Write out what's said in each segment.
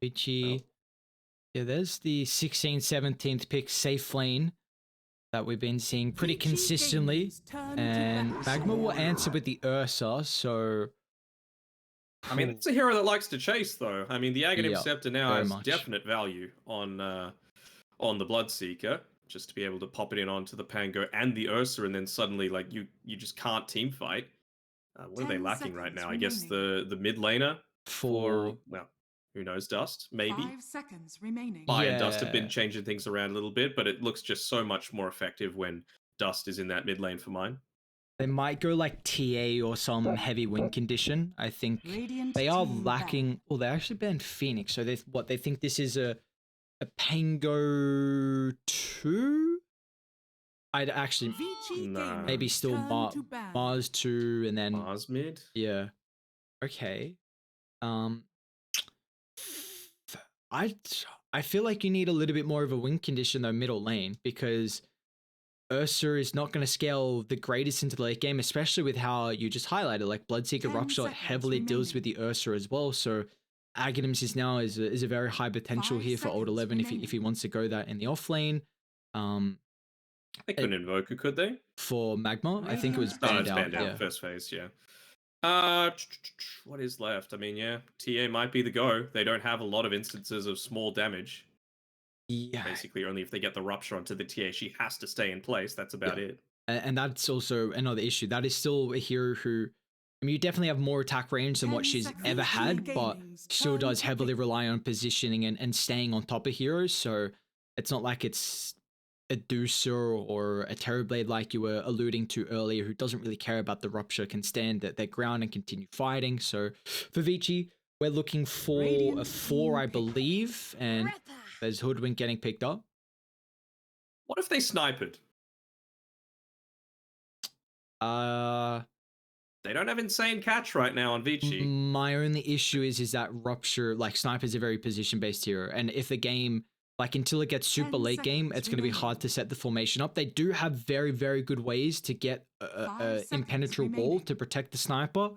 Vici. Yeah, there's the 16th, 17th pick, safe lane that we've been seeing pretty consistently. And MagMa will answer with the Ursa, so... I mean, it's a hero that likes to chase, though. I mean, the Aghanim Scepter now has much. definite value on the Bloodseeker, just to be able to pop it in onto the Pango and the Ursa, and then suddenly, like, you just can't team fight. What are they lacking right now? Remaining. I guess the mid laner for well, who knows, Dust, maybe. 5 seconds remaining. Fire and Dust have been changing things around a little bit, but it looks just so much more effective when Dust is in that mid lane for mine. They might go like TA or some heavy win condition. I think Radiant they are team lacking. back. Well, they actually banned Phoenix, so they think this is a Pango 2. I'd actually Nah. maybe still Mars 2 and then Mars mid. Yeah. Okay. I feel like you need a little bit more of a win condition though middle lane, because Ursa is not going to scale the greatest into the late game, especially with how you just highlighted, like Bloodseeker Rupshot heavily deals with the Ursa as well. So Aghanims is now is a very high potential here for Old 11 if he wants to go that in the off lane. They couldn't invoke it, could they? For MagMa, I think it was banned out. Yeah. First phase, yeah. What is left? I mean, yeah, TA might be the go. They don't have a lot of instances of small damage. Yeah. Basically, only if they get the rupture onto the TA, she has to stay in place. That's about it. And that's also another issue. That is still a hero who, I mean, you definitely have more attack range than what she's ever had, but still does heavily rely on positioning and staying on top of heroes. So it's not like it's a Deucer or a Terrorblade like you were alluding to earlier, who doesn't really care about the rupture, can stand their ground and continue fighting. So for Vici, we're looking for a 4, I believe, and there's Hoodwink getting picked up. What if they snipe it? They don't have insane catch right now on Vici. My only issue is that Rupture, like Sniper's a very position-based hero, and if the game, like until it gets super late game, it's going to be hard to set the formation up. They do have very, very good ways to get a impenetrable wall to protect the Sniper,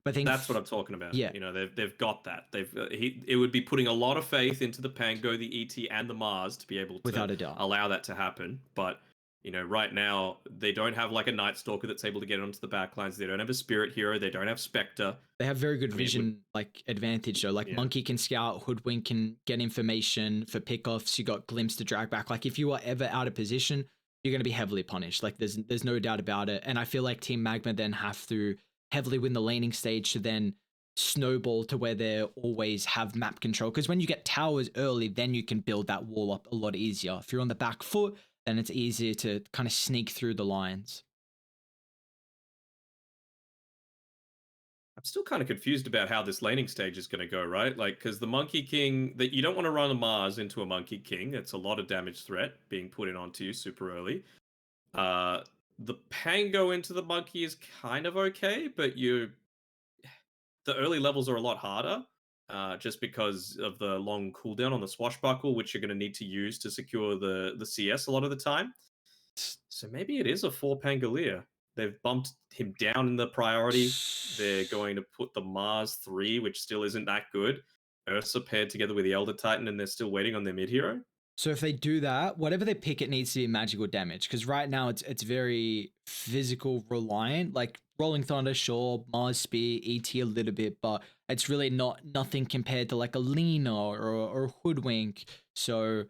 but I think that's what I'm talking about. Yeah, you know, they've got that. It would be putting a lot of faith into the Pango, the ET, and the Mars to be able to without a doubt allow that to happen, but. You know, right now, they don't have like a Night Stalker that's able to get onto the backlines. They don't have a Spirit Hero. They don't have Spectre. They have very good vision, like, advantage, though. Like, Monkey can scout, Hoodwink can get information for pickoffs. You got Glimpse to drag back. Like, if you are ever out of position, you're going to be heavily punished. Like, there's no doubt about it. And I feel like Team MagMa then have to heavily win the laning stage to then snowball to where they always have map control. Because when you get towers early, then you can build that wall up a lot easier. If you're on the back foot, then it's easier to kind of sneak through the lines. I'm still kind of confused about how this laning stage is going to go, right? Like, because the Monkey King, that you don't want to run a Mars into a Monkey King. It's a lot of damage threat being put in onto you super early. The Pango into the Monkey is kind of okay, but the early levels are a lot harder. Just because of the long cooldown on the Swashbuckle, which you're going to need to use to secure the CS a lot of the time. So maybe it is a 4 Pangolier. They've bumped him down in the priority. They're going to put the Mars 3, which still isn't that good. Ursa paired together with the Elder Titan, and they're still waiting on their mid hero. So if they do that, whatever they pick, it needs to be magical damage. Because right now it's very physical reliant. Like Rolling Thunder, sure, Mars Spear, ET a little bit, but it's really nothing compared to like a Lena or Hoodwink. So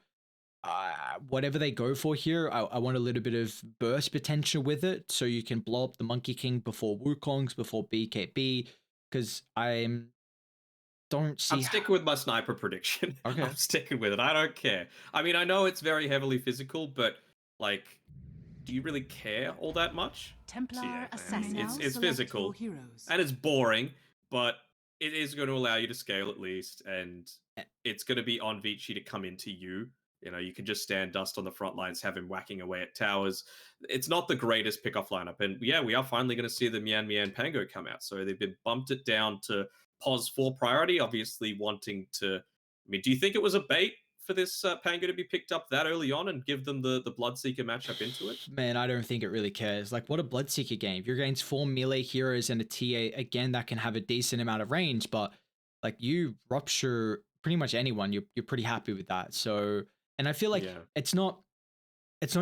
whatever they go for here, I want a little bit of burst potential with it, so you can blow up the Monkey King before Wukong's, before BKB. Because I'm sticking with my sniper prediction. Okay. I'm sticking with it. I don't care. I mean, I know it's very heavily physical, but like, do you really care all that much? Templar it's physical and it's boring, but it is going to allow you to scale at least, and it's going to be on Vici to come into you. You know, you can just stand Dust on the front lines, have him whacking away at towers. It's not the greatest pickoff lineup, and yeah, we are finally going to see the Mian Pango come out. So they've been bumped it down to Pos 4 priority, obviously wanting to... I mean, do you think it was a bait for this Pango to be picked up that early on and give them the Bloodseeker matchup into it? Man, I don't think it really cares. Like, what a Bloodseeker game. If you're against 4 melee heroes and a TA, again, that can have a decent amount of range, but like, you Rupture pretty much anyone, you're pretty happy with that. So, and I feel like Yeah. it's not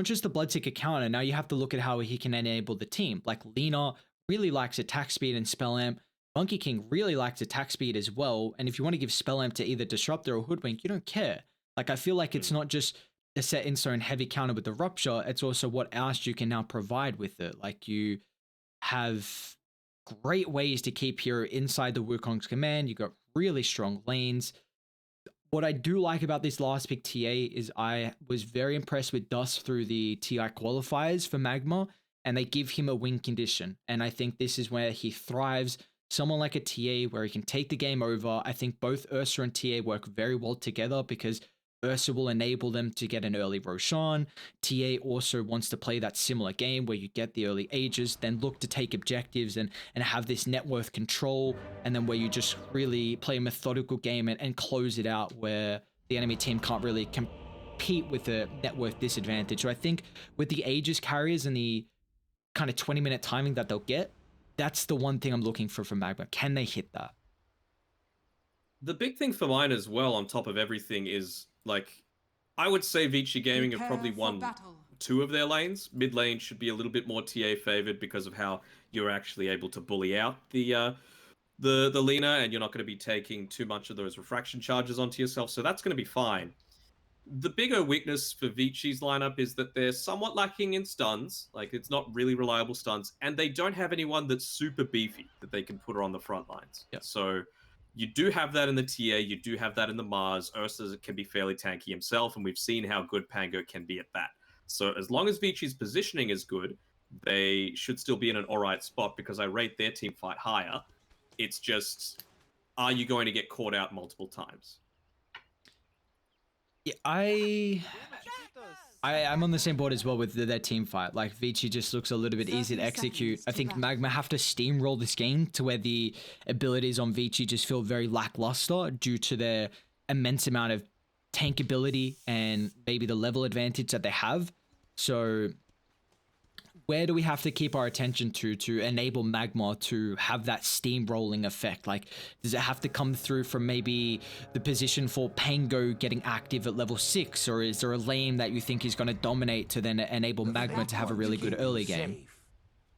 just the Bloodseeker counter. Now you have to look at how he can enable the team. Like Lina really likes attack speed and spell amp. Monkey King really likes attack speed as well. And if you want to give spell amp to either Disruptor or Hoodwink, you don't care. Like I feel like it's not just a set in stone heavy counter with the Rupture. It's also what else you can now provide with it. Like you have great ways to keep hero inside the Wukong's command. You got really strong lanes. What I do like about this last pick TA is I was very impressed with Dust through the TI qualifiers for MagMa, and they give him a win condition. And I think this is where he thrives. Someone like a TA where he can take the game over. I think both Ursa and TA work very well together because Ursa will enable them to get an early Roshan. TA also wants to play that similar game where you get the early ages, then look to take objectives and have this net worth control, and then where you just really play a methodical game and close it out where the enemy team can't really compete with a net worth disadvantage. So I think with the ages carriers and the kind of 20-minute timing that they'll get, that's the one thing I'm looking for from MagMa. Can they hit that? The big thing for mine as well, on top of everything, is like I would say Vici Gaming have probably won 2 of their lanes. Mid lane should be a little bit more TA favored because of how you're actually able to bully out the Lina, and you're not going to be taking too much of those refraction charges onto yourself. So that's going to be fine. The bigger weakness for Vici's lineup is that they're somewhat lacking in stuns. Like, it's not really reliable stuns, and they don't have anyone that's super beefy that they can put her on the front lines. Yep. So you do have that in the TA, you do have that in the Mars. Ursa can be fairly tanky himself, and we've seen how good Pango can be at that. So as long as Vici's positioning is good, they should still be in an alright spot, because I rate their team fight higher. It's just, are you going to get caught out multiple times? Yeah, I'm on the same board as well with their team fight. Like, Vici just looks a little bit easy to execute. I think MagMa have to steamroll this game to where the abilities on Vici just feel very lackluster due to their immense amount of tank ability and maybe the level advantage that they have. So where do we have to keep our attention to enable MagMa to have that steamrolling effect? Like, does it have to come through from maybe the position for Pango getting active at level 6, or is there a lane that you think is going to dominate to then enable MagMa to have a really good early game?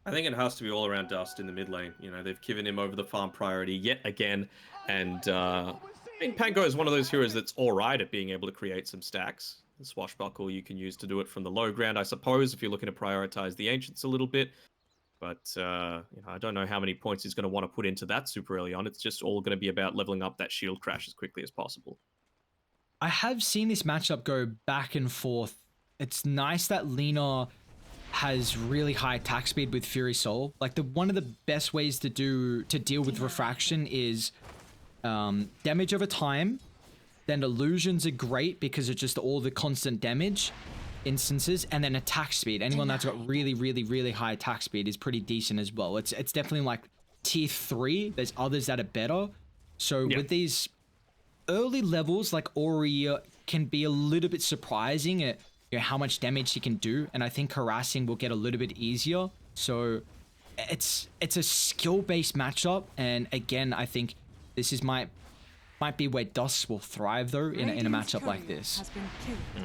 I think it has to be all around Dust in the mid lane. You know, they've given him over the farm priority yet again, and I mean, Pango is one of those heroes that's alright at being able to create some stacks. The Swashbuckle you can use to do it from the low ground, I suppose, if you're looking to prioritize the Ancients a little bit. But you know, I don't know how many points he's going to want to put into that super early on. It's just all going to be about leveling up that shield crash as quickly as possible. I have seen this matchup go back and forth. It's nice that Lina has really high attack speed with Fury Soul. Like, one of the best ways to deal with refraction is damage over time. Then illusions are great because it's just all the constant damage instances, and then attack speed. Anyone that's got really, really, really high attack speed is pretty decent as well. It's definitely like tier 3. There's others that are better. So with these early levels, like Ori can be a little bit surprising at, you know, how much damage he can do, and I think harassing will get a little bit easier. So it's a skill-based matchup, and again, I think this is might be where Dust will thrive, though, in a matchup like this. Yeah,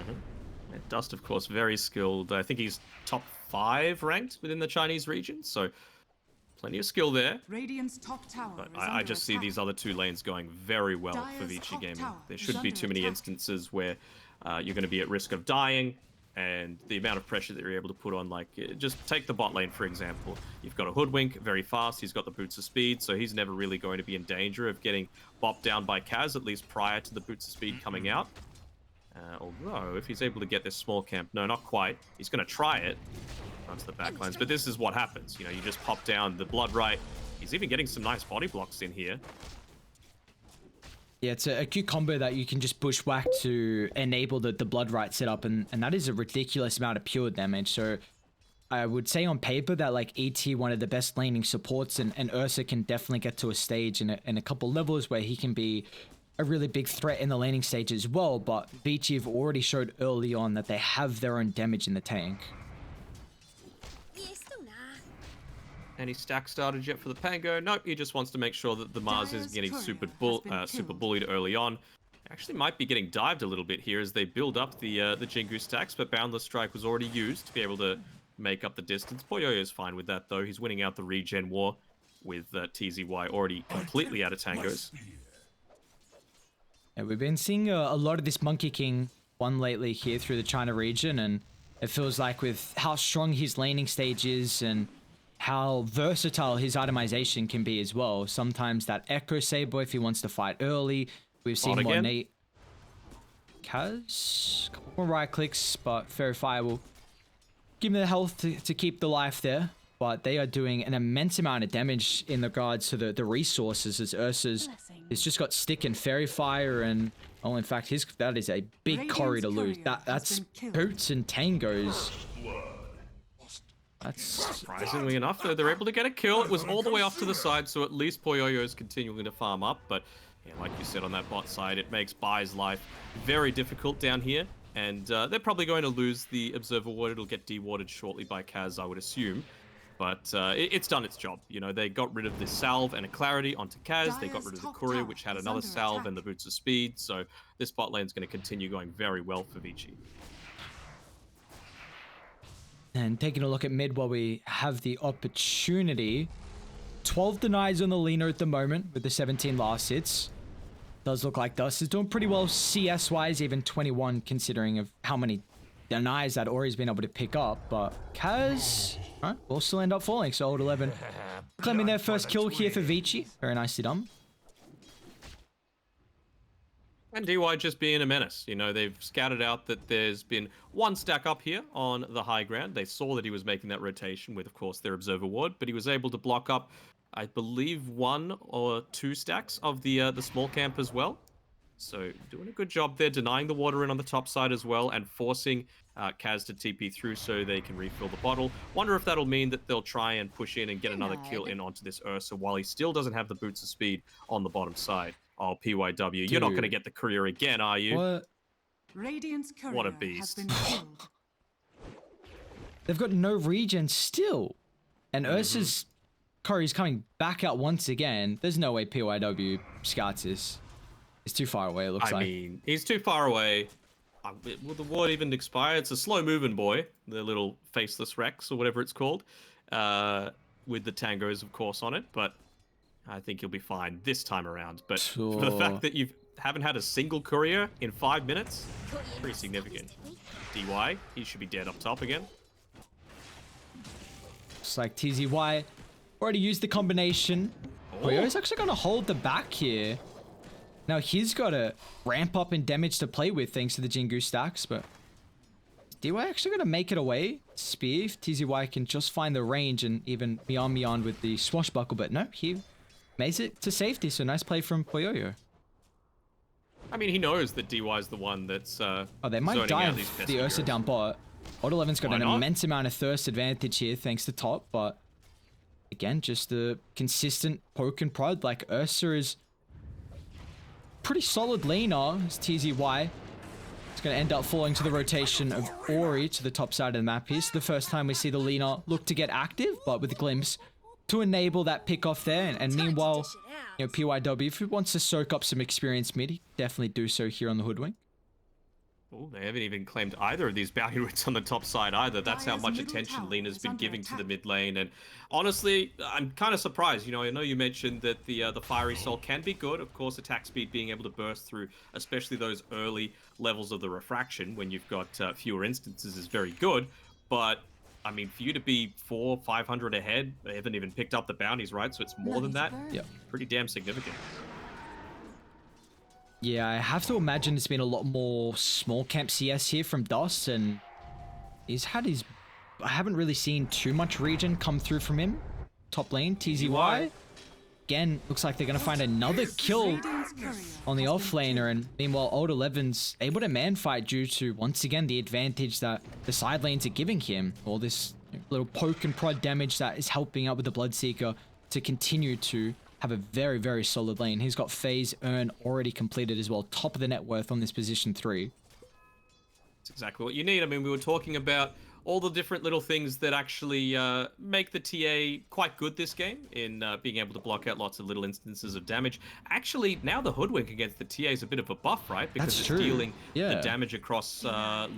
Dust, of course, very skilled. I think he's top 5 ranked within the Chinese region, so plenty of skill there. But I just see these other 2 lanes going very well for Vici Gaming. There shouldn't be too many instances where you're going to be at risk of dying, and the amount of pressure that you're able to put on, like, just take the bot lane, for example. You've got a Hoodwink, very fast, he's got the boots of speed, so he's never really going to be in danger of getting bopped down by Kaz, at least prior to the boots of speed coming out. Although, if he's able to get this small camp, no, not quite. He's going to try it onto the backlines, but this is what happens. You know, you just pop down the Blood Right. He's even getting some nice body blocks in here. Yeah, it's a cute combo that you can just bushwhack to enable the Blood Right setup, and that is a ridiculous amount of pure damage. So I would say on paper that, like, ET, one of the best laning supports, and Ursa can definitely get to a stage in a couple levels where he can be a really big threat in the laning stage as well. But Vici have already showed early on that they have their own damage in the tank. Any stack started yet for the Pango? Nope, he just wants to make sure that the Mars isn't getting super bullied early on. Actually might be getting dived a little bit here as they build up the Jingu stacks, but Boundless Strike was already used to be able to make up the distance. Poyoyo's fine with that, though. He's winning out the regen war with TZY already completely out of tangos. Yeah, we've been seeing a lot of this Monkey King one lately here through the China region, and it feels like with how strong his laning stage is and how versatile his itemization can be as well. Sometimes that Echo Saber if he wants to fight early. We've seen more Nate. Kaz, couple more right clicks, but Fairy Fire will give him the health to keep the life there. But they are doing an immense amount of damage in regards to the resources, as Ursa's has just got Stick and Fairy Fire, and oh, in fact, that is a big Corey to lose. That's Boots and Tangos. That's surprisingly enough, though, they're able to get a kill. It was all the way off to the side, so at least Poyoyo is continuing to farm up. But yeah, like you said on that bot side, it makes Bai's life very difficult down here. And they're probably going to lose the Observer Ward. It'll get dewarded shortly by Kaz, I would assume. But it's done its job. You know, they got rid of this salve and a clarity onto Kaz. They got rid of the courier, which had another salve and the boots of speed. So this bot lane's going to continue going very well for Vici. And taking a look at mid while we have the opportunity. 12 denies on the Lina at the moment with the 17 last hits. Does look like Dust is doing pretty well CS-wise, even 21 considering of how many denies that Ori's been able to pick up. But Kaz will still end up falling, so Old 11 claiming their first kill here for Vici. Very nicely done. And DY just being a menace. You know, they've scouted out that there's been one stack up here on the high ground. They saw that he was making that rotation with, of course, their Observer Ward, but he was able to block up, I believe, 1 or 2 stacks of the small camp as well. So doing a good job there, denying the water in on the top side as well, and forcing Kaz to TP through so they can refill the bottle. Wonder if that'll mean that they'll try and push in and get another kill in onto this Ursa while he still doesn't have the boots of speed on the bottom side. Oh, PYW, dude, you're not going to get the courier again, are you? What? What a beast. They've got no regen still. And Ursa's Courier's coming back out once again. There's no way PYW scouts this. It's too far away, it looks like. I mean, he's too far away. Will the ward even expire? It's a slow-moving boy, the little faceless Rex, or whatever it's called, with the tangos, of course, on it. But I think he'll be fine this time around. But for the fact that you haven't had a single courier in 5 minutes, pretty significant. DY, he should be dead up top again. Looks like TZY already used the combination. Koyo's actually going to hold the back here. Now he's got to ramp up in damage to play with thanks to the Jingu stacks, but DY actually going to make it away. Spear, if TZY can just find the range and even beyond with the swashbuckle, but no, he makes it to safety, so nice play from Poyoyo. I mean, he knows that DY is the one that's they might dive the Ursa down bot. Odd 11's got an immense amount of thirst advantage here thanks to top, but again, just the consistent poke and prod. Like Ursa is pretty solid laner as TZY. It's going to end up falling to the rotation of Ori to the top side of the map here. So the first time we see the laner look to get active, but with a glimpse to enable that pick off there. And meanwhile, you know, PYW, if he wants to soak up some experience mid, he definitely do so here on the Hoodwink. Oh, they haven't even claimed either of these bounty routes on the top side either. That's how much attention Lena's been giving to the mid lane. And honestly, I'm kind of surprised. You know, I know you mentioned that the Fiery Soul can be good. Of course, attack speed being able to burst through, especially those early levels of the refraction when you've got fewer instances is very good. But, I mean, for you to be 400-500 ahead, they haven't even picked up the bounties, right? So it's more than that. Yeah. Pretty damn significant. Yeah, I have to imagine it's been a lot more small camp CS here from Dust, and he's had his... I haven't really seen too much regen come through from him. Top lane, TZY. Again, looks like they're going to find another kill on the offlaner, and meanwhile, Old 11's able to man fight due to, once again, the advantage that the side lanes are giving him. All this little poke and prod damage that is helping out with the Bloodseeker to continue to have a very, very solid lane. He's got phase earn already completed as well. Top of the net worth on this position 3. That's exactly what you need. I mean, we were talking about all the different little things that actually make the TA quite good this game in being able to block out lots of little instances of damage. Actually, now the Hoodwink against the TA is a bit of a buff, right? Because That's it's true. dealing Yeah. the damage across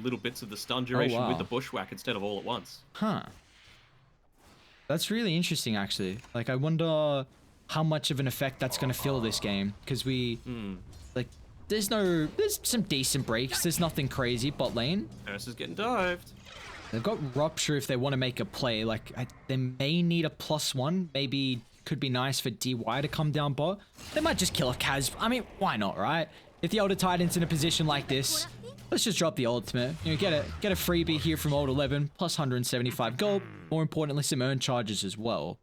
little bits of the stun duration with the Bushwhack instead of all at once. Huh. That's really interesting, actually. Like, I wonder how much of an effect that's going to feel this game. Because like, there's some decent breaks. There's nothing crazy. Bot lane. Ursa's getting dived. They've got Rupture if they want to make a play. Like, they may need a +1. Maybe could be nice for DY to come down bot. They might just kill a Kaz. I mean, why not, right? If the Elder Titan's in a position like this, let's just drop the ultimate. You know, get a freebie here from Old 11, plus 175 gold. More importantly, some earn charges as well.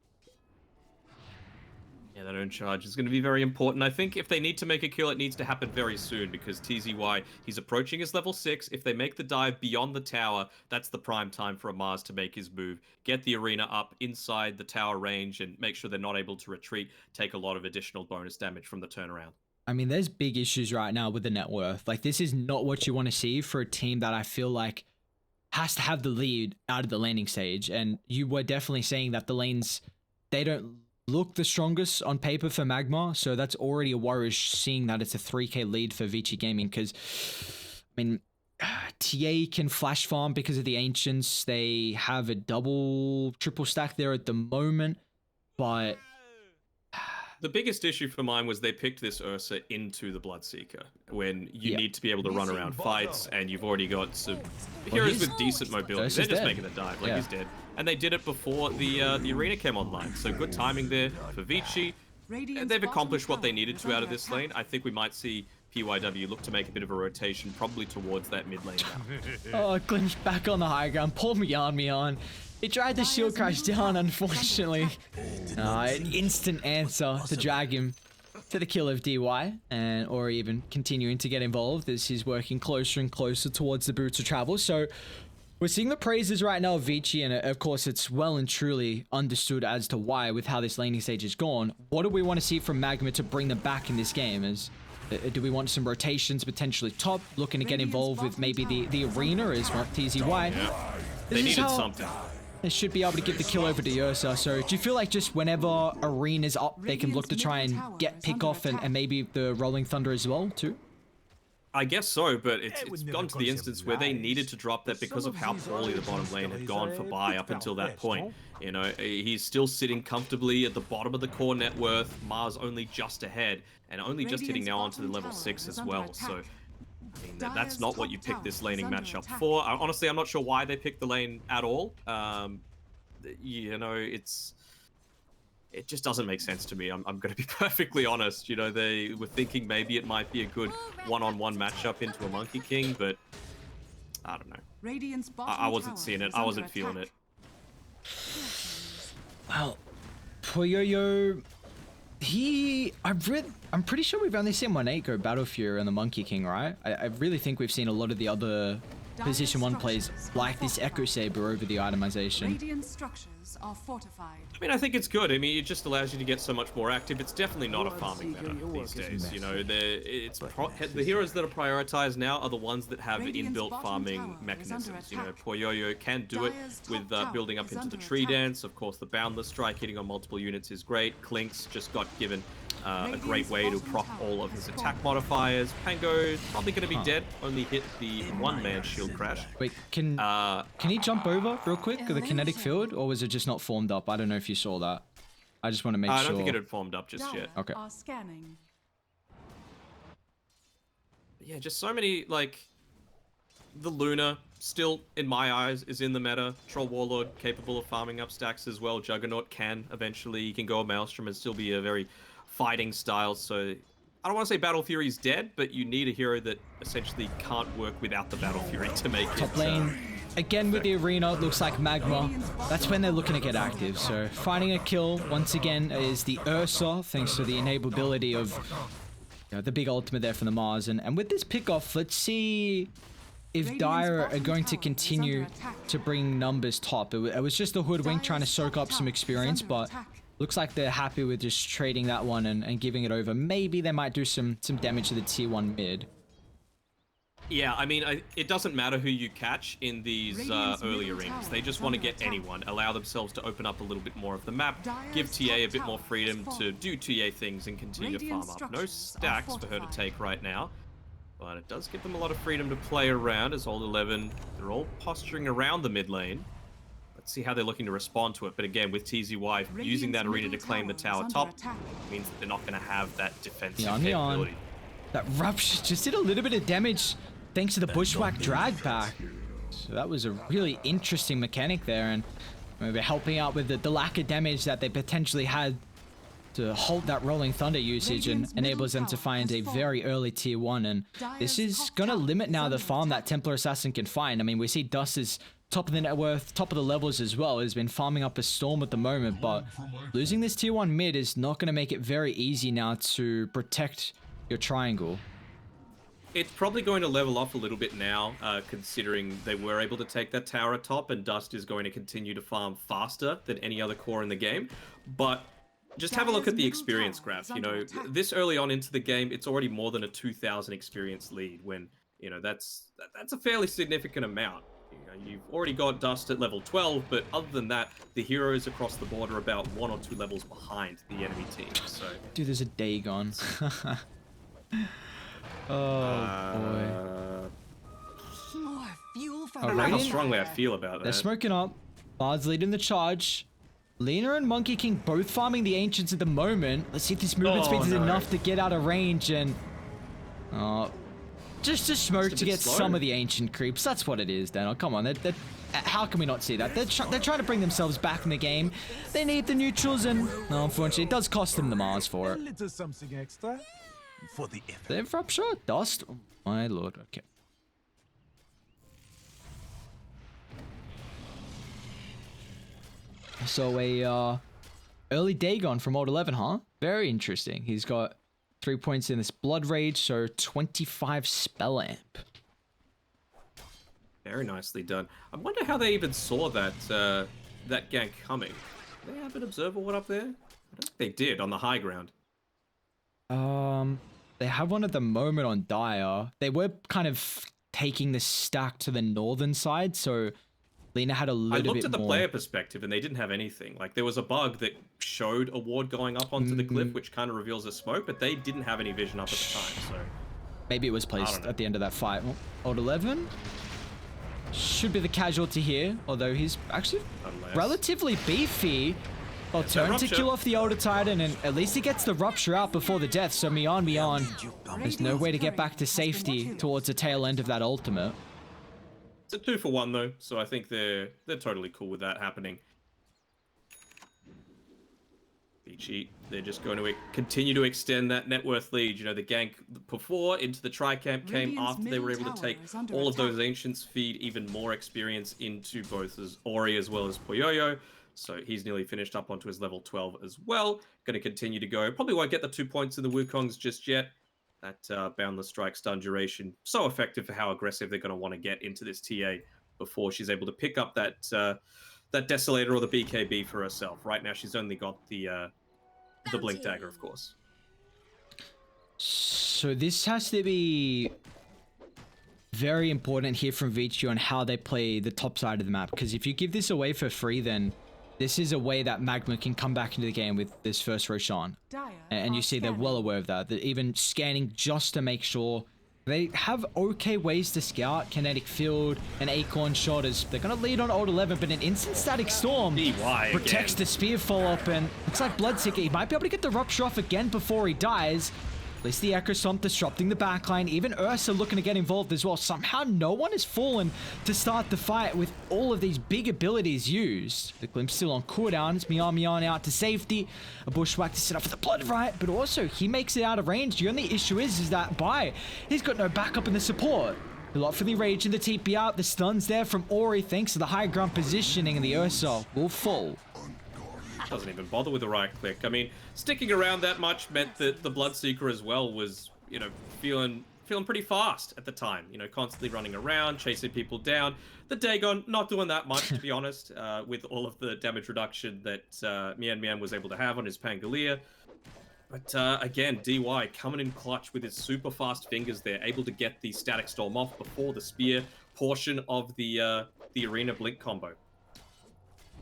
Yeah, that earn charge is going to be very important. I think if they need to make a kill, it needs to happen very soon because TZY, he's approaching his level 6. If they make the dive beyond the tower, that's the prime time for a Mars to make his move. Get the arena up inside the tower range and make sure they're not able to retreat. Take a lot of additional bonus damage from the turnaround. I mean, there's big issues right now with the net worth. Like, this is not what you want to see for a team that I feel like has to have the lead out of the laning stage. And you were definitely saying that the lanes, they don't look the strongest on paper for MagMa. So that's already a worry, seeing that it's a 3k lead for Vici Gaming. Because, I mean, TA can flash farm because of the Ancients. They have a triple stack there at the moment. But the biggest issue for mine was they picked this Ursa into the Bloodseeker when you need to be able to run around fights and you've already got some heroes with decent mobility. They're just making the dive, like he's dead. And they did it before the arena came online, so good timing there for Vici. They've accomplished what they needed to out of this lane. I think we might see PYW look to make a bit of a rotation, probably towards that mid lane now. Oh, Glimpse back on the high ground. Poor Mian. He tried to shield crash down, unfortunately. An instant answer to drag him to the kill of DY, or even continuing to get involved as he's working closer and closer towards the Boots of Travel. So we're seeing the praises right now of Vici, and of course it's well and truly understood as to why with how this laning stage is gone. What do we want to see from MagMa to bring them back in this game? Do we want some rotations potentially top, looking to get involved with maybe the arena as well, TZY? Yeah. They needed something. They should be able to give the kill over to Ursa. So do you feel like just whenever arena's up, they can look to try and get pick off and maybe the Rolling Thunder as well too? I guess so, but it's gone to the instance where they needed to drop that because of how poorly the bottom lane had gone for Bai up until that point. You know, he's still sitting comfortably at the bottom of the core net worth. Mars only just ahead and only just hitting now onto the level 6 as well. So I mean, that's not what you picked this laning matchup for. Honestly, I'm not sure why they picked the lane at all. You know, it just doesn't make sense to me. I'm going to be perfectly honest. You know, they were thinking maybe it might be a good one-on-one matchup into a Monkey King, but I don't know. I wasn't seeing it. I wasn't feeling it. Well, Poyoyo, I'm pretty sure we've only seen 1-8 go Battle Fury on the Monkey King, right? I really think we've seen a lot of the other Position 1 plays like this Echo Saber over the itemization. Radiant structures are fortified. I mean, I think it's good. I mean, it just allows you to get so much more active. It's definitely not a farming meta these days. You know, the heroes that are prioritized now are the ones that have inbuilt farming mechanisms. You know, Poyoyo can do it with building up into the tree dance. Of course, the Boundless Strike hitting on multiple units is great. Clinkz just got given a great way to proc all of his attack modifiers. Pango's probably going to be dead. Only hit the one-man shield crash. Wait, can he jump over real quick the kinetic field, or was it just not formed up? I don't know if you saw that. I just want to make sure. I don't think it had formed up just yet. Okay. Yeah, just so many, like, the Luna still, in my eyes, is in the meta. Troll Warlord capable of farming up stacks as well. Juggernaut can eventually. He can go a Maelstrom and still be a very fighting style. So I don't want to say Battle Fury's dead, but you need a hero that essentially can't work without the Battle Fury to make it. Top lane. Again with the arena, it looks like MagMa. That's when they're looking to get active. So finding a kill, once again, is the Ursa, thanks to the enableability of the big ultimate there from the Mars. And with this pickoff, let's see if Dire are going to continue to bring numbers top. It was just the Hoodwink trying to soak up some experience, but looks like they're happy with just trading that one and giving it over. Maybe they might do some damage to the tier 1 mid. Yeah, I mean, it doesn't matter who you catch in these early arenas. They just want to get anyone, allow themselves to open up a little bit more of the map, give TA a bit more freedom to do TA things and continue to farm up. No stacks for her to take right now, but it does give them a lot of freedom to play around as Old 11, they're all posturing around the mid lane. Let's see how they're looking to respond to it. But again, with TZY using that arena to claim the tower top, means that they're not going to have that defensive capability. That rupture just did a little bit of damage thanks to the bushwhack drag back. So that was a really interesting mechanic there, and maybe helping out with the lack of damage that they potentially had to halt that rolling thunder usage, and enables them to find a very early tier 1. And this is going to limit now the farm that Templar Assassin can find. I mean, we see Dust is top of the net worth, top of the levels as well, has been farming up a storm at the moment, but losing this tier 1 mid is not going to make it very easy now to protect your triangle. It's probably going to level off a little bit now, considering they were able to take that tower at top, and Dust is going to continue to farm faster than any other core in the game. But just have a look at the experience graph. You know, this early on into the game, it's already more than a 2,000 experience lead. When you know that's a fairly significant amount. You know, you've already got Dust at level 12, but other than that, the heroes across the board are about 1 or 2 levels behind the enemy team. So, dude, there's a Dagon. Oh boy. More fuel for I don't know how strongly I feel about that. They're smoking up. Bard's leading the charge. Lina and Monkey King both farming the Ancients at the moment. Let's see if this movement speed is enough to get out of range, and just to smoke to get some of the Ancient creeps. That's what it is, Danog. Come on, how can we not see that? They're trying to bring themselves back in the game. They need the neutrals, and unfortunately, it does cost them the Mars for it. A little something extra for the effort. They've ruptured Dust. Oh, my lord. Okay. So a early Dagon from Old 11, huh? Very interesting. He's got 3 points in this Blood Rage, so 25 Spell Amp. Very nicely done. I wonder how they even saw that that gank coming. Do they have an observer one up there? I don't think they did on the high ground. They have one at the moment on Dire. They were kind of taking the stack to the northern side, so Lina had a little bit more. I looked at the player perspective, and they didn't have anything. Like, there was a bug that showed a ward going up onto the cliff, which kind of reveals a smoke, but they didn't have any vision up at the time, so... Maybe it was placed at the end of that fight. Old 11 should be the casualty here, although he's actually relatively beefy. I'll turn to kill off the older Titan, and at least he gets the rupture out before the death, so Mion, there's no way to get back to safety towards the tail end of that ultimate. It's a 2-for-1 though, so I think they're totally cool with that happening. Vici, they're just going to continue to extend that net worth lead. You know, the gank before into the tri-camp came after they were able to take all of those Ancients, feed even more experience into both as Ori as well as Poyoyo. So he's nearly finished up onto his level 12 as well. Going to continue to go. Probably won't get the 2 points in the Wukongs just yet. That Boundless Strike stun duration, so effective for how aggressive they're going to want to get into this TA before she's able to pick up that that Desolator or the BKB for herself. Right now she's only got the Blink Dagger, of course. So this has to be very important here from Vici on how they play the top side of the map, because if you give this away for free, then this is a way that MagMa can come back into the game with this first Roshan. And you see they're well aware of that. They're even scanning just to make sure they have okay ways to scout. Kinetic Field and Acorn Shot as they're going to lead on Old 11, but an instant Static Storm protects the Spear follow-up, and looks like Bloodseeker, he might be able to get the Rupture off again before he dies. At least the Echo Stomp disrupting the backline. Even Ursa looking to get involved as well. Somehow no one has fallen to start the fight with all of these big abilities used. The Glimpse still on cooldown. It's Mion out to safety. A Bushwhack to set up for the Blood Right, but also he makes it out of range. The only issue is that he's got no backup in the support. A lot for the Rage and the TP out. The stun's there from Ori thanks to the high ground positioning, and the Ursa will fall. Doesn't even bother with the right click. I mean, sticking around that much meant that the Bloodseeker as well was, you know, feeling pretty fast at the time. You know, constantly running around, chasing people down. The Dagon not doing that much, to be honest, with all of the damage reduction that Mian was able to have on his Pangolier. But again, DY coming in clutch with his super fast fingers there, able to get the Static Storm off before the spear portion of the Arena Blink combo.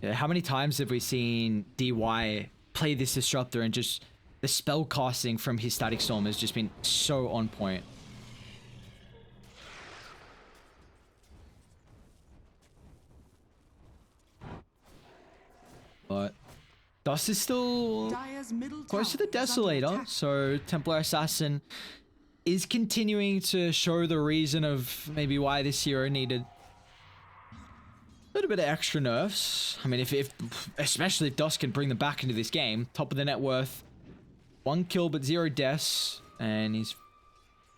Yeah, how many times have we seen DY play this Disruptor and just the spell casting from his Static Storm has just been so on point. But Dust is still close to the Desolator, so Templar Assassin is continuing to show the reason of maybe why this hero needed a little bit of extra nerfs. I mean, especially if Dust can bring them back into this game. Top of the net worth, 1 kill but 0 deaths, and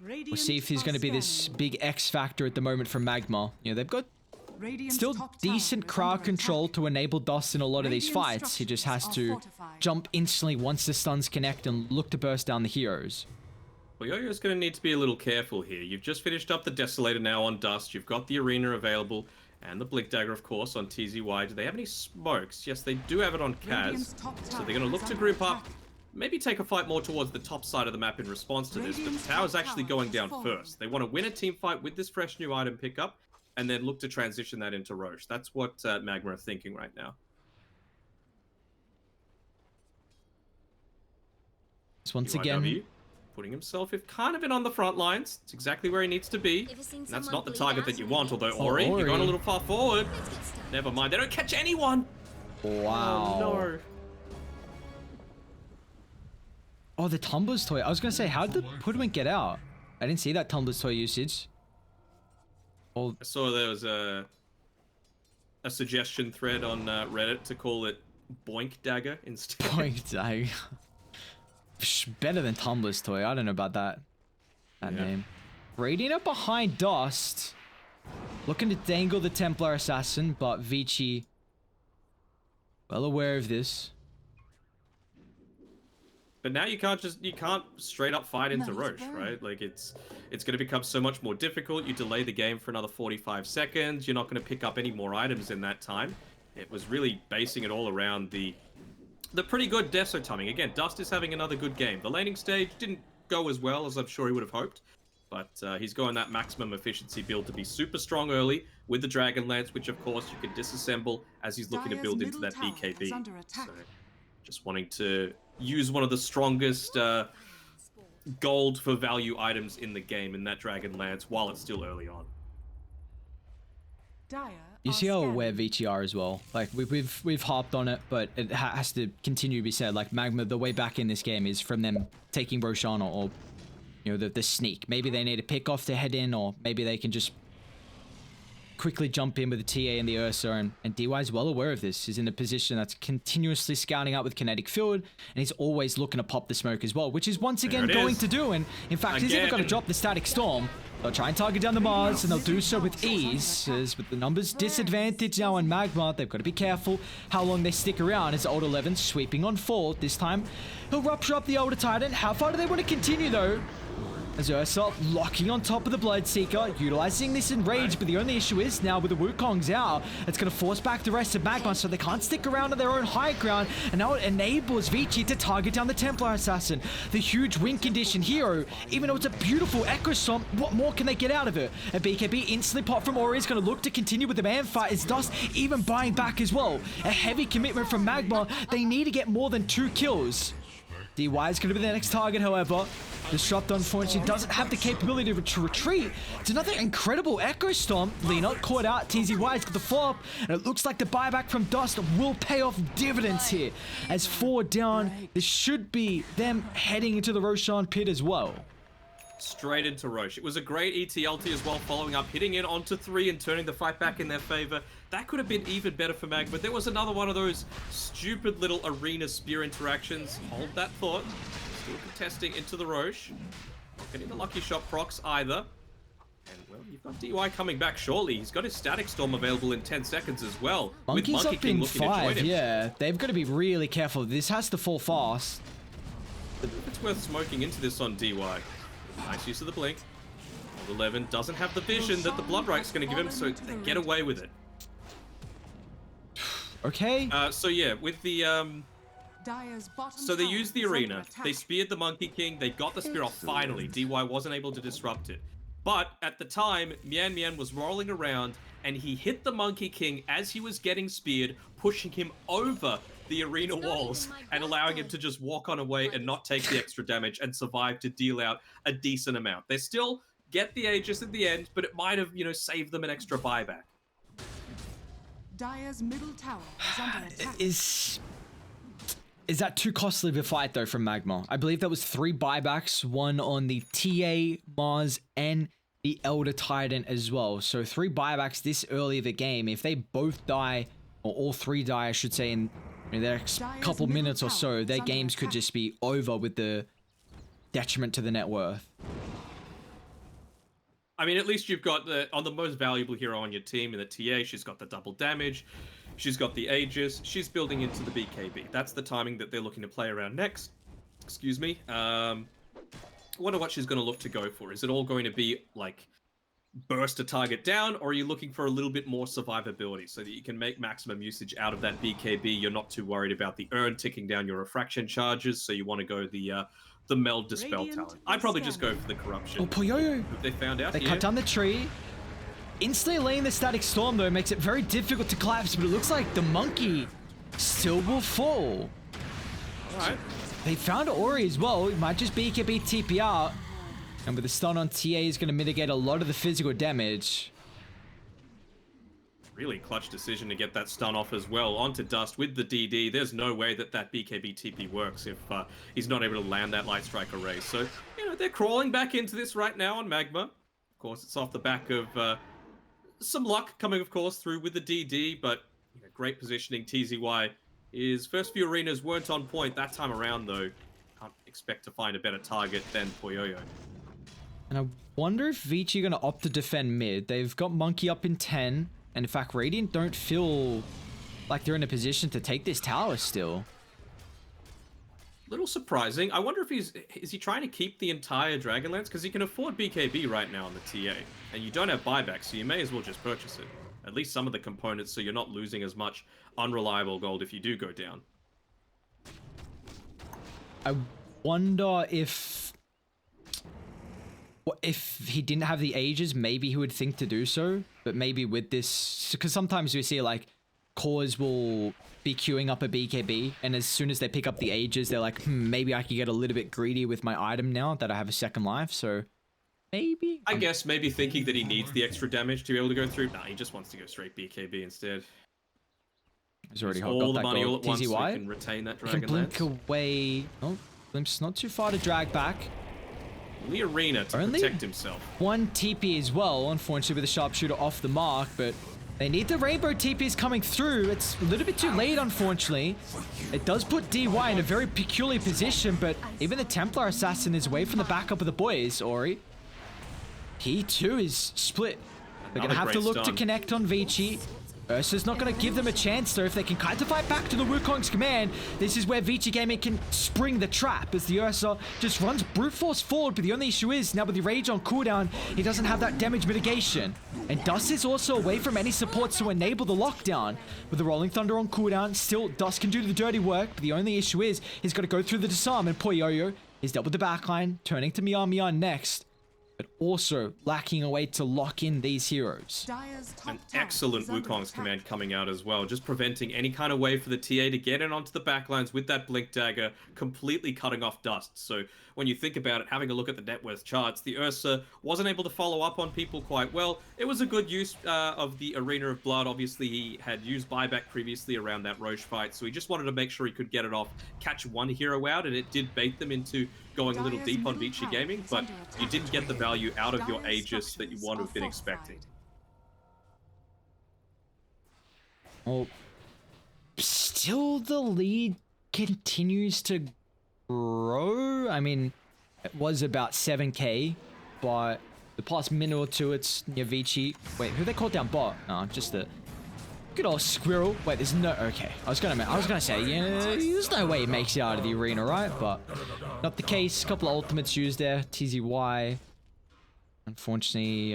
we'll see if he's going to be this big X factor at the moment from MagMa. You know, they've got still decent crowd control to enable Dust in a lot of these fights. He just has to jump instantly once the stuns connect and look to burst down the heroes. Well, Yo-Yo's going to need to be a little careful here. You've just finished up the Desolator now on Dust. You've got the Arena available and the Blink Dagger, of course, on TZY. Do they have any smokes? Yes, they do have it on Kaz. So they're going to look to group up, maybe take a fight more towards the top side of the map in response to this. But the tower's actually going down first. They want to win a team fight with this fresh new item pickup, and then look to transition that into Roche. That's what MagMa are thinking right now. So once again, putting himself kind of in on the front lines. It's exactly where he needs to be. And that's not the target that you want, although Ori, you're going a little far forward. Never mind, they don't catch anyone! Wow. Oh, no. Oh, the Tumblr's toy. I was going to say, how did the Pudwink get out? I didn't see that Tumblr's toy usage. I saw there was a suggestion thread on Reddit to call it Boink Dagger instead. Boink Dagger. Better than Tumblr's toy. I don't know about that name. Radiant up behind Dust. Looking to dangle the Templar Assassin, but Vici well aware of this. But now you can't straight up fight into Roche, right? Like it's going to become so much more difficult. You delay the game for another 45 seconds. You're not going to pick up any more items in that time. It was really basing it all around the pretty good Deso timing. Again, Dust is having another good game. The laning stage didn't go as well as I'm sure he would have hoped, but he's going that maximum efficiency build to be super strong early with the Dragon Lance, which of course you can disassemble as he's looking to build into that BKB. So just wanting to use one of the strongest gold for value items in the game in that Dragon Lance while it's still early on. You see how aware Vici are as well. Like we've harped on it, but it has to continue to be said. Like MagMa, the way back in this game is from them taking Roshan or you know the sneak. Maybe they need to pick off to head in, or maybe they can just quickly jump in with the TA and the Ursa, and DY is well aware of this. He's in a position that's continuously scouting out with kinetic field, and he's always looking to pop the smoke as well, which is once again going to do. And in fact, he's even going to drop the Static Storm. They'll try and target down the Mars, and they'll do so with ease, as with the numbers disadvantage now on MagMa, they've got to be careful how long they stick around as Old 11 sweeping on forward. This time, he'll rupture up the Older Titan. How far do they want to continue, though? As Ursa locking on top of the Bloodseeker, utilizing this Enrage, but the only issue is now with the Wukong's out, it's going to force back the rest of MagMa, so they can't stick around on their own high ground, and now it enables Vici to target down the Templar Assassin. The huge win condition hero, even though it's a beautiful Echo Stomp, what more can they get out of it? A BKB instantly pop from Ori is going to look to continue with the man fight, as Dust even buying back as well. A heavy commitment from MagMa, they need to get more than 2 kills. DY is going to be the next target, however. Disrupt, unfortunately, doesn't have the capability to retreat. It's another incredible Echo Stomp. Lena caught out. TZY's got the flop, and it looks like the buyback from Dust will pay off dividends here. As 4 down, this should be them heading into the Roshan pit as well. Straight into Roche. It was a great ETLT as well, following up, hitting in onto 3 and turning the fight back in their favor. That could have been even better for Mag, but there was another one of those stupid little arena spear interactions. Hold that thought. Still contesting into the Roche. Not getting the lucky shot procs either. And well, you've got DY coming back shortly. He's got his Static Storm available in 10 seconds as well. Monkey's with Monkey up King in looking to join 5, him. yeah. They've got to be really careful. This has to fall fast. It's worth smoking into this on DY. Nice use of the blink. 11 doesn't have the vision that the Bloodright's going to give him, so they get away with it. Okay. So yeah, with the So they used the arena, they speared the Monkey King, they got the spear off finally. DY wasn't able to disrupt it. But at the time, Mian Mian was rolling around and he hit the Monkey King as he was getting speared, pushing him over the arena walls and allowing him to just walk on away and not take the extra damage and survive to deal out a decent amount. They still get the Aegis at the end, but it might have, saved them an extra buyback. Dire's middle tower is under attack. Is that too costly of a fight though from MagMa? I believe that was 3 buybacks, one on the TA, Mars, and the Elder Titan as well. So 3 buybacks this early of the game. If they both die, or all 3 die, I should say, in the next couple minutes or so, their games could just be over with the detriment to the net worth. I mean, at least you've got on the most valuable hero on your team in the TA, she's got the double damage. She's got the Aegis. She's building into the BKB. That's the timing that they're looking to play around next. Excuse me. Wonder what she's going to look to go for. Is it all going to be like burst a target down, or are you looking for a little bit more survivability so that you can make maximum usage out of that BKB? You're not too worried about the urn ticking down your refraction charges, so you want to go the meld dispel talent. I'd probably just go for the corruption. Oh, Puyoyo! They found out. They cut down the tree. Instantly laying the static storm though makes it very difficult to collapse, but it looks like the monkey still will fall. Alright. They found Ori as well. It might just BKB TP out. And with the stun on TA is going to mitigate a lot of the physical damage. Really clutch decision to get that stun off as well. Onto Dust with the DD. There's no way that BKB TP works if he's not able to land that Light Strike array. So, they're crawling back into this right now on MagMa. Of course, it's off the back of some luck coming, of course, through with the DD, but great positioning. TZY. His first few arenas weren't on point that time around, though. Can't expect to find a better target than Puyoyo. And I wonder if Vici are going to opt to defend mid. They've got Monkey up in 10, and in fact, Radiant don't feel like they're in a position to take this tower still. Little surprising. I wonder if is he trying to keep the entire Dragonlance? Because he can afford BKB right now on the TA. And you don't have buyback, so you may as well just purchase it. At least some of the components, so you're not losing as much unreliable gold if you do go down. I wonder if he didn't have the Aegis, maybe he would think to do so. But maybe with this, because sometimes we see like cores will be queuing up a BKB, and as soon as they pick up the Aegis, they're like, maybe I could get a little bit greedy with my item now that I have a second life, so maybe? I guess maybe thinking that he needs the extra damage to be able to go through. Nah, he just wants to go straight BKB instead. He's already got all the that money goal. all at once, so TZY he can retain that can blink Dragonlance. away. Oh, Glimpse not too far to drag back. The arena to Only protect himself. One TP as well, unfortunately, with the sharpshooter off the mark, but they need the rainbow TPs coming through. It's a little bit too late, unfortunately. It does put DY in a very peculiar position, but even the Templar Assassin is away from the backup of the boys, Ori. He too is split. They're going to have to look to connect on Vici. Ursa's not going to give them a chance, though. If they can kind of fight back to the Wukong's command, this is where Vici Gaming can spring the trap, as the Ursa just runs brute force forward. But the only issue is, now with the Rage on cooldown, he doesn't have that damage mitigation. And Dust is also away from any supports to enable the lockdown. With the Rolling Thunder on cooldown, still Dust can do the dirty work, but the only issue is, he's got to go through the disarm, and Puyoyo is dealt with the backline, turning to Mian next, but also lacking a way to lock in these heroes. An excellent Wukong's command coming out as well, just preventing any kind of way for the TA to get in onto the backlines with that Blink Dagger, completely cutting off Dust. So when you think about it, having a look at the net worth charts, the Ursa wasn't able to follow up on people quite well. It was a good use of the Arena of Blood. Obviously, he had used buyback previously around that Roche fight, so he just wanted to make sure he could get it off, catch one hero out, and it did bait them into going a little deep on Vici Gaming, but you didn't get the value out of your Aegis that you want to have been expecting. Well, still the lead continues to grow. I mean, it was about 7k, but the past minute or two, it's near Vici. Wait, who they called down bot? No, just the good old squirrel. Wait, there's no. Okay, I was gonna say, yeah, there's no way he makes it out of the arena, right? But not the case. A couple of ultimates used there. TZY, unfortunately,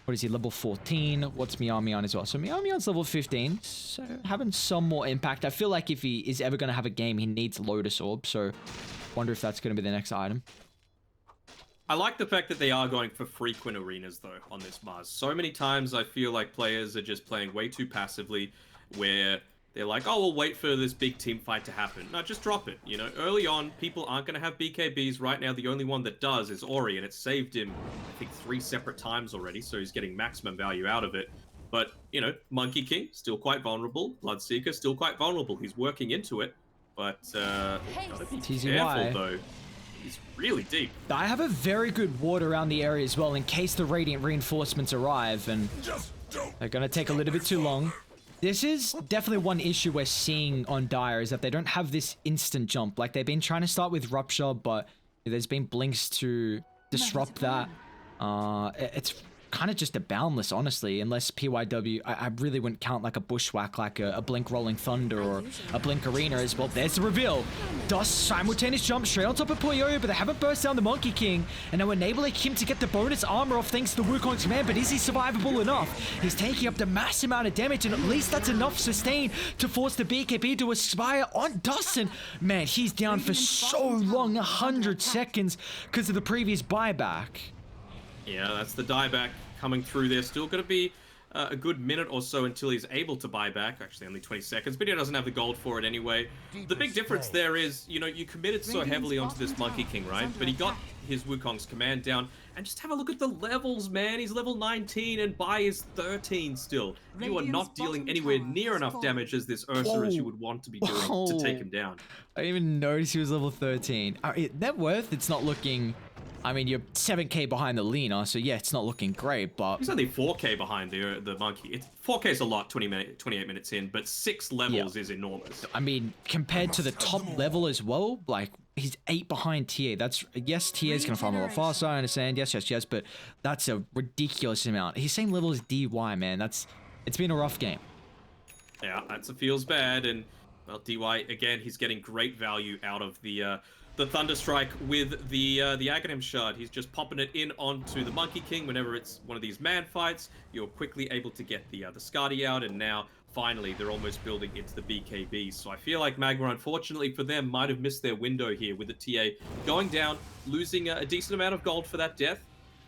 What is he, level 14? What's MagMa as well? So MagMa's level 15, so having some more impact. I feel like if he is ever going to have a game, he needs Lotus Orb, so wonder if that's going to be the next item. I like the fact that they are going for frequent arenas, though, on this Mars. So many times I feel like players are just playing way too passively, where they're like, oh, we'll wait for this big team fight to happen. No, just drop it. You know, early on, people aren't going to have BKBs. Right now, the only one that does is Ori, and it saved him, I think, 3 separate times already, so he's getting maximum value out of it. But, you know, Monkey King, still quite vulnerable. Bloodseeker, still quite vulnerable. He's working into it, but gotta be careful, though. He's really deep. I have a very good ward around the area as well in case the Radiant reinforcements arrive, and they're going to take a little bit too long. This is definitely one issue we're seeing on Dire, is that they don't have this instant jump. Like, they've been trying to start with Rupture, but there's been blinks to disrupt that. It's kind of just a boundless, honestly, unless PYW, I really wouldn't count like a Bushwhack, like a Blink Rolling Thunder or a Blink Arena as well. There's the reveal. Dust simultaneous jump straight on top of Puyo, but they haven't burst down the Monkey King, and now enabling him to get the bonus armor off thanks to the Wukong's command, but is he survivable enough? He's taking up the mass amount of damage, and at least that's enough sustain to force the BKB to aspire on Dust, and man, he's down for so long, 100 seconds, because of the previous buyback. Yeah, that's the dieback coming through there. Still going to be a good minute or so until he's able to buy back. Actually, only 20 seconds, but he doesn't have the gold for it anyway. The big difference there is, you know, you committed so heavily onto this Monkey King, right? But he got his Wukong's command down. And just have a look at the levels, man. He's level 19 and Bai is 13 still. You are not dealing anywhere near enough damage as this Ursa as you would want to be doing to take him down. I didn't even notice he was level 13. Net worth, it's not looking... I mean, you're 7k behind the Lina, so yeah, it's not looking great, but... He's only 4k behind the Monkey. 4k is a lot, 28 minutes in, but 6 levels is enormous. I mean, compared to the top level as well, like, he's 8 behind TA. That's... Yes, TA is going to farm a lot faster, I understand. Yes, but that's a ridiculous amount. He's same level as DY, man. That's... It's been a rough game. Yeah, that feels bad, and, well, DY, again, he's getting great value out of the Thunder Strike with the Aghanim Shard. He's just popping it in onto the Monkey King whenever it's one of these man fights. You're quickly able to get the Skadi out, and now, finally, they're almost building into the BKB. So I feel like MagMa, unfortunately for them, might have missed their window here with the TA going down, losing a decent amount of gold for that death,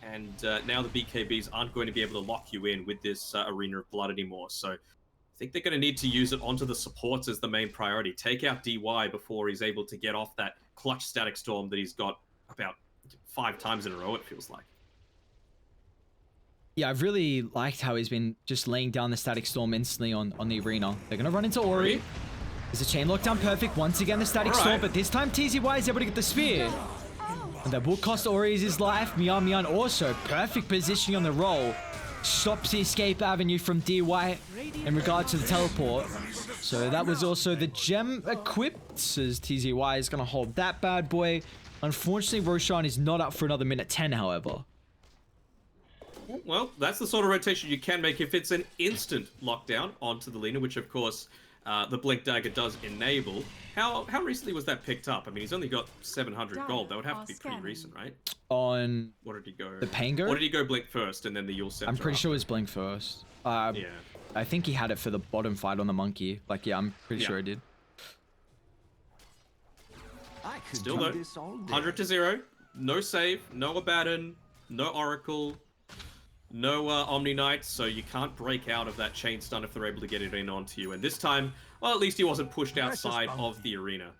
and now the BKBs aren't going to be able to lock you in with this Arena of Blood anymore. So I think they're going to need to use it onto the supports as the main priority. Take out DY before he's able to get off that clutch Static Storm that he's got about 5 times in a row, it feels like. Yeah, I've really liked how he's been just laying down the Static Storm instantly on the arena. They're going to run into Ori. There's a chain lockdown perfect. Once again, the Static Storm, but this time TZY is able to get the spear. And that will cost Ori his life. MagMa also perfect positioning on the roll. Stops the escape avenue from DY in regard to the teleport. So that was also the gem equipped, as TZY is going to hold that bad boy. Unfortunately, Roshan is not up for another minute 10, however. Well, that's the sort of rotation you can make if it's an instant lockdown onto the Lina, which of course the Blink Dagger does enable. How recently was that picked up? I mean, he's only got 700 gold. That would have to be pretty recent, right? On what did he go? The Pango? Or did he go Blink first and then the Yule Scepter? I'm pretty sure it was Blink first. Yeah. I think he had it for the bottom fight on the Monkey. Like, yeah, I'm pretty sure he did. Still though, 100 to 0. No save, no Abaddon, no Oracle, no Omni Knight, so you can't break out of that chain stun if they're able to get it in onto you. And this time, well, at least he wasn't pushed outside of the arena.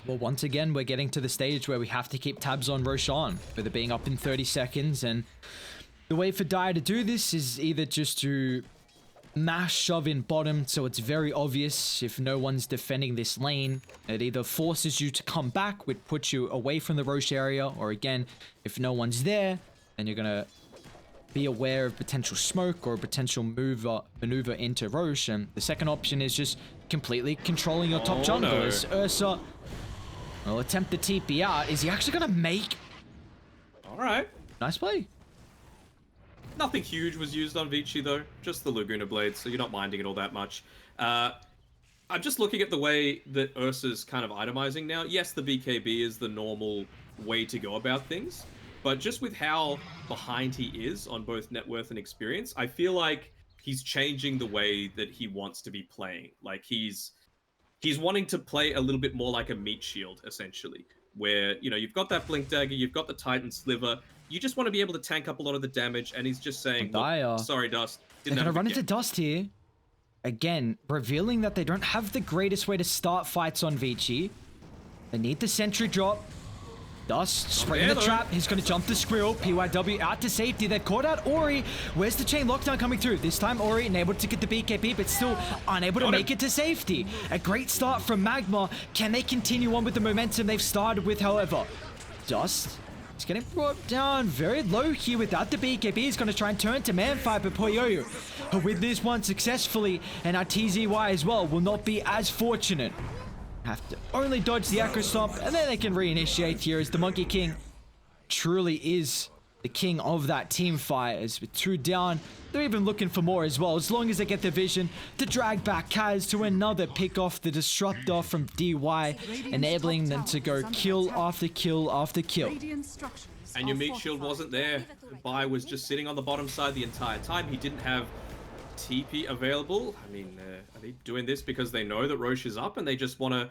Well, once again, we're getting to the stage where we have to keep tabs on Roshan, with it being up in 30 seconds. And the way for Dire to do this is either just to mash shove in bottom, so it's very obvious if no one's defending this lane. It either forces you to come back, which puts you away from the Roche area, or again, if no one's there, then you're gonna be aware of potential smoke or a potential maneuver into Roche. And the second option is just completely controlling your top junglers. No. Ursa will attempt the TP out. Is he actually gonna make? Alright. Nice play. Nothing huge was used on Vici though, just the Laguna Blade, so you're not minding it all that much. I'm just looking at the way that Ursa's kind of itemizing now. Yes, the BKB is the normal way to go about things, but just with how behind he is on both net worth and experience, I feel like he's changing the way that he wants to be playing. Like he's wanting to play a little bit more like a meat shield, essentially, where, you know, you've got that blink dagger, you've got the Titan sliver, you just want to be able to tank up a lot of the damage, and he's just saying, look, sorry, Dust, they're gonna run into Dust here. Again, revealing that they don't have the greatest way to start fights on Vici. They need the sentry drop. Dust, springing the trap. He's going to jump the squirrel. PYW out to safety. They caught out Ori. Where's the chain lockdown coming through? This time Ori enabled to get the BKB, but still unable to make it to safety. A great start from MagMa. Can they continue on with the momentum they've started with, however? Dust is getting brought down very low here without the BKB. He's going to try and turn to man fight, but Poyoyo with this one successfully, and our TZY as well will not be as fortunate. Have to only dodge the Echo Stomp, and then they can reinitiate here as the Monkey King truly is the king of that team fight. As with 2 down, they're even looking for more as well, as long as they get the vision to drag back Kaz to another pick off the Disruptor from DY, enabling them to go kill after kill after kill. And your meat shield wasn't there. Bai was just sitting on the bottom side the entire time. He didn't have TP available. I mean, are they doing this because they know that Roche is up and they just want to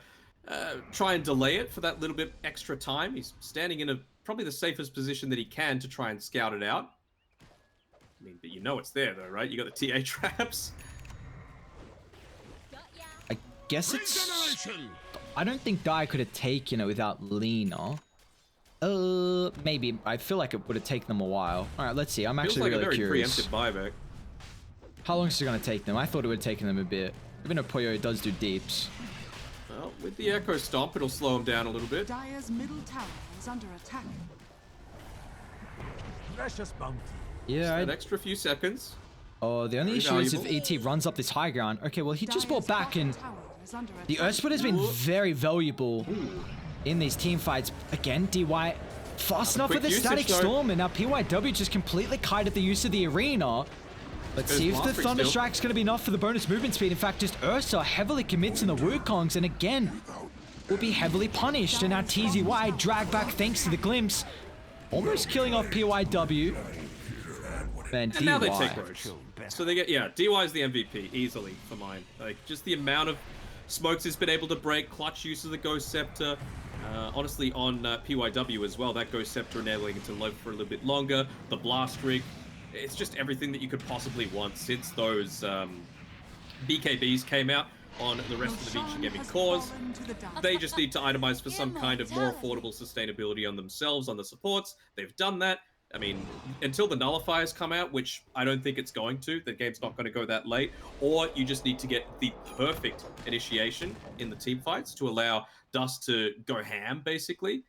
try and delay it for that little bit extra time? He's standing in probably the safest position that he can to try and scout it out. I mean, but you know it's there though, right? You got the TA traps. I guess it's... I don't think Dai could have taken it without Lina. Maybe. I feel like it would have taken them a while. Alright, let's see. I'm actually really curious. Feels like a very preemptive buyback. How long is it going to take them? I thought it would have taken them a bit. Even though Poyo does do deeps. Well, with the Echo Stomp, it'll slow him down a little bit. Dire's middle tower is under attack. Precious bounty. Yeah, an extra few seconds. Oh, the only issue is if ET runs up this high ground. Okay, well, he just bought back, and the Earth Split has been very valuable in these team fights. Again, DY fast enough with the Static Storm, and now PYW just completely kited the use of the arena. Let's see if the Thunder Strike's going to be enough for the bonus movement speed. In fact, just Ursa heavily commits in the Wukongs, and again, will be heavily punished. And now TZY drag back thanks to the glimpse. Almost killing off PYW. And now they take Roche. So they get, yeah, DY is the MVP, easily, for mine. Like, just the amount of smokes he's been able to break, clutch use of the Ghost Scepter. Honestly, on PYW as well, that Ghost Scepter enabling it to live for a little bit longer. The Blast Rig. It's just everything that you could possibly want since those BKBs came out on the rest of the Vici Gaming cores. They just need to itemize for some kind of more affordable sustainability on themselves, on the supports. They've done that. I mean, until the nullifiers come out, which I don't think it's going to, the game's not going to go that late, or you just need to get the perfect initiation in the team fights to allow Dust to go ham, basically.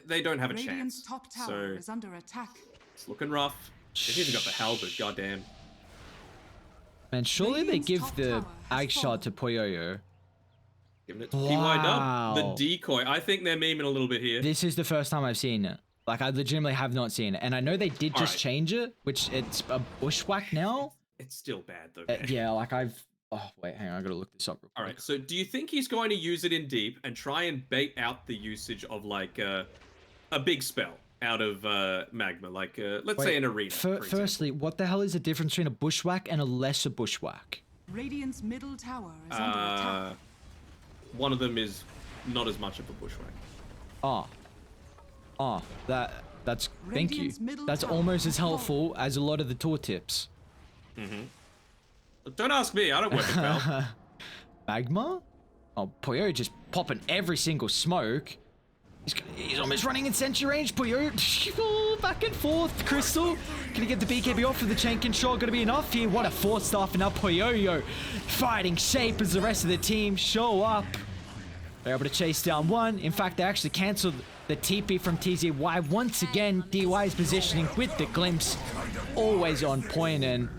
They don't have a chance. Top tower So is under attack. it's looking rough. They've even got the halberd, goddamn. Man, surely they give the Ag Shot to Poyoyo. Giving it to PYW. The decoy. I think they're memeing a little bit here. This is the first time I've seen it. Like, I legitimately have not seen it. And I know they did just change it, which it's a bushwhack now. It's still bad, though. Yeah, like I've... Oh, wait, hang on. I gotta look this up real quick. Alright, so do you think he's going to use it in deep and try and bait out the usage of, like, a big spell out of MagMa? Like, let's say an arena, firstly, what the hell is the difference between a bushwhack and a lesser bushwhack? Radiant's middle tower is under attack. One of them is not as much of a bushwhack. That's thank you. That's almost as helpful as a lot of the tooltips. Don't ask me, I don't work at Bell. MagMa? Oh, Poyo just popping every single smoke. He's almost running in sentry range. Poyo back and forth. Crystal, gonna get the BKB off for the chain control. Gonna be enough here. What a 4-star for now. Poyo fighting shape as the rest of the team show up. They're able to chase down one. In fact, they actually cancelled the TP from TZY once again. DY's positioning with the glimpse. Always on point, and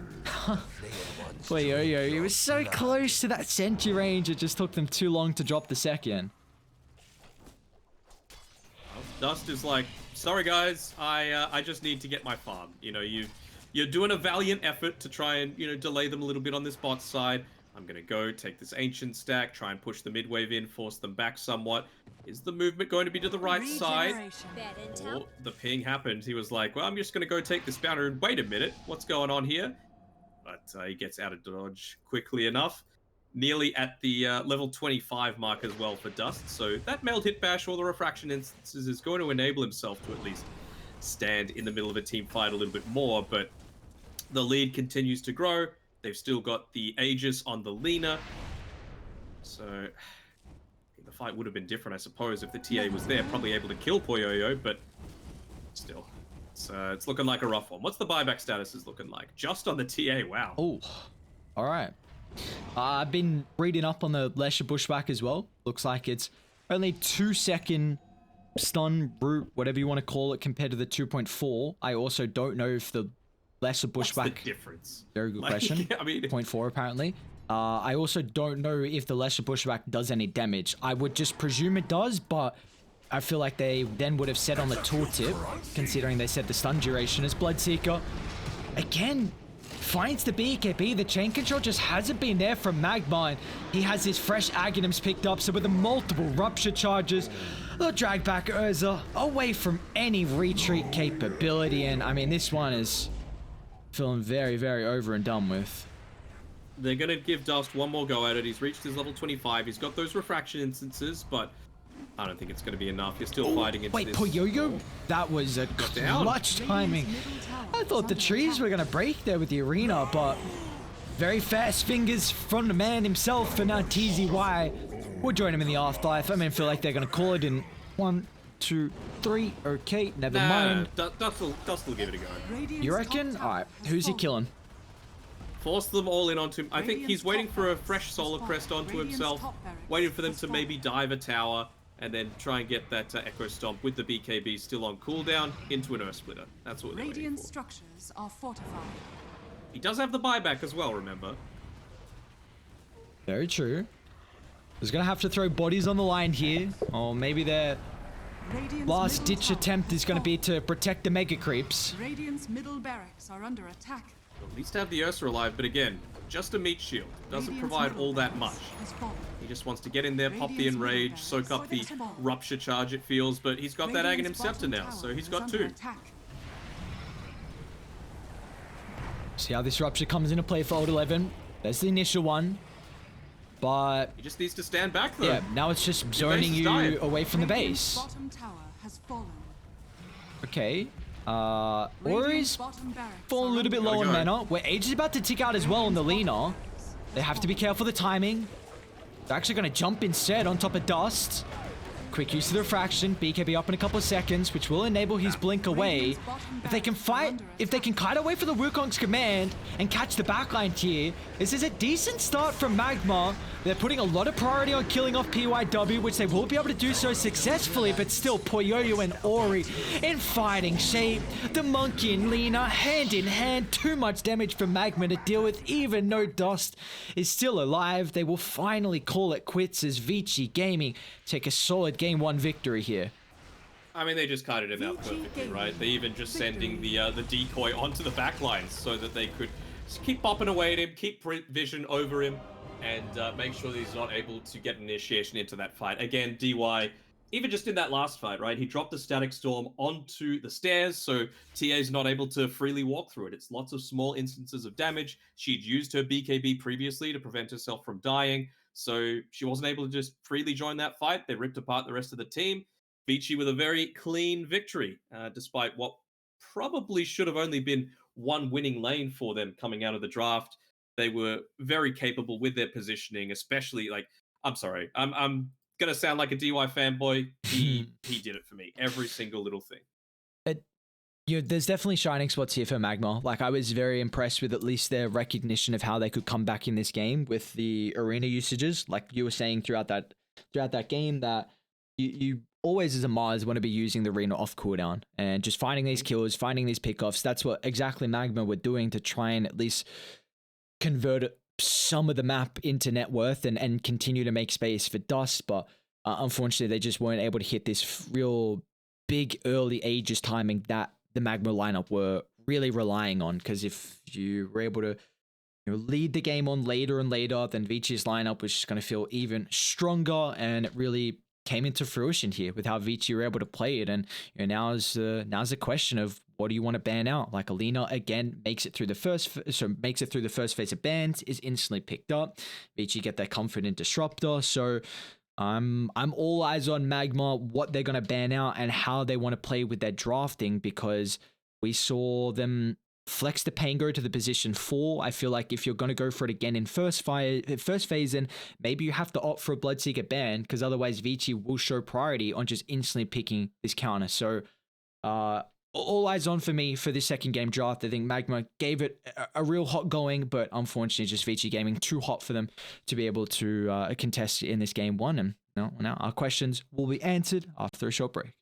Poyo, he was so close to that sentry range. It just took them too long to drop the second. Dust is like, sorry guys, I just need to get my farm. You know, you're doing a valiant effort to try and, you know, delay them a little bit on this bot side. I'm going to go take this ancient stack, try and push the mid wave in, force them back somewhat. Is the movement going to be to the right side? Oh, the ping happened. He was like, well, I'm just going to go take this bouncer and wait a minute. What's going on here? But he gets out of dodge quickly enough. Nearly at the level 25 mark as well for Dust. So that meld hit bash or the refraction instances is going to enable himself to at least stand in the middle of a team fight a little bit more. But the lead continues to grow. They've still got the Aegis on the Lina. So the fight would have been different, I suppose, if the TA was there, probably able to kill Poyoyo, but still. It's looking like a rough one. What's the buyback status is looking like? Just on the TA, wow. Oh, all right. I've been reading up on the Lesser Bushwhack as well. Looks like it's only 2-second stun root, whatever you want to call it, compared to the 2.4. I also don't know if the Lesser Bushwhack... What's the difference? Very good question. I mean... 0.4 apparently. I also don't know if the Lesser Bushwhack does any damage. I would just presume it does, but I feel like they then would have set on the tooltip, considering they set the stun duration as Bloodseeker. Again, finds the BKB. The chain control just hasn't been there from MagMa, and he has his fresh Aghanims picked up, so with the multiple rupture charges, they'll drag back Urza away from any retreat capability, and I mean, this one is feeling very, very over and done with. They're going to give Dust one more go at it. He's reached his level 25. He's got those refraction instances, but I don't think it's going to be enough. You're still fighting into this. Wait, Poyoyo? That was a clutch timing. I thought the trees were going to break there with the arena, but very fast fingers from the man himself, and now TZY will join him in the afterlife. I mean, I feel like they're going to call it in 1, 2, 3. Okay, never mind. Dust will give it a go. You reckon? Alright, who's he killing? Force them all in onto him. I think he's waiting for a fresh Solar Crest onto himself, waiting for them to maybe dive a tower, and then try and get that Echo Stomp with the BKB still on cooldown into an Earth Splitter. That's what they're waiting Radiant for. structures are fortified. He does have the buyback as well, remember? Very true. He's gonna have to throw bodies on the line here, or maybe their last ditch attempt is gonna be to protect the mega creeps. Radiant's middle barracks are under attack. At least have the Ursa alive, but again, just a meat shield. Doesn't provide all that much. He just wants to get in there, pop the enrage, soak up the rupture charge it feels, but he's got that Aghanim Scepter now, so he's got 2. See how this rupture comes into play for Old 11. There's the initial one. But he just needs to stand back though. Yeah, now it's just zoning you away from the base. Bottom tower has fallen. Okay. Ori's falling a little bit low on mana. Where Age is about to tick out as well on the Lina. They have to be careful of the timing. They're actually going to jump instead on top of Dust. Quick use of the refraction. BKB up in a couple of seconds, which will enable his blink away. If they can fight, if they can kite away from the Wukong's command and catch the backline here, this is a decent start from MagMa. They're putting a lot of priority on killing off PYW, which they will be able to do so successfully, but still Poyoyo and Ori in fighting shape. The Monkey and Lina hand in hand. Too much damage for MagMa to deal with, even though Dust is still alive. They will finally call it quits as Vici Gaming take a solid Game 1 victory here. I mean, they just kited him out perfectly, right? They even just sending the decoy onto the backlines so that they could just keep popping away at him, keep vision over him, and make sure that he's not able to get initiation into that fight. Again, DY, even just in that last fight, right? He dropped the Static Storm onto the stairs, so TA's not able to freely walk through it. It's lots of small instances of damage. She'd used her BKB previously to prevent herself from dying, so she wasn't able to just freely join that fight. They ripped apart the rest of the team. Vici with a very clean victory, despite what probably should have only been one winning lane for them coming out of the draft. They were very capable with their positioning, especially like, I'm sorry, I'm gonna sound like a DY fanboy. He did it for me. Every single little thing. There's definitely shining spots here for MagMa. Like, I was very impressed with at least their recognition of how they could come back in this game with the arena usages. Like you were saying throughout that game, that you always as a Mars want to be using the arena off cooldown and just finding these kills, finding these pickoffs. That's what exactly MagMa were doing to try and at least convert some of the map into net worth and continue to make space for Dust. But unfortunately, they just weren't able to hit this real big early Aegis timing that the MagMa lineup were really relying on. Because if you were able to lead the game on later and later, then Vici's lineup was just going to feel even stronger, and it really came into fruition here with how Vici were able to play it. And now's the question of what do you want to ban out? Like Alina again makes it through the first phase of bans, is instantly picked up. Vici get that Confident Disruptor. So I'm all eyes on MagMa, what they're gonna ban out and how they want to play with their drafting, because we saw them flex the Pango to the position 4. I feel like if you're going to go for it again in first phase, then maybe you have to opt for a Bloodseeker ban, because otherwise Vici will show priority on just instantly picking this counter. So all eyes on for me for this second game draft. I think MagMa gave it a real hot going, but unfortunately just Vici Gaming too hot for them to be able to contest in this game 1. And now our questions will be answered after a short break.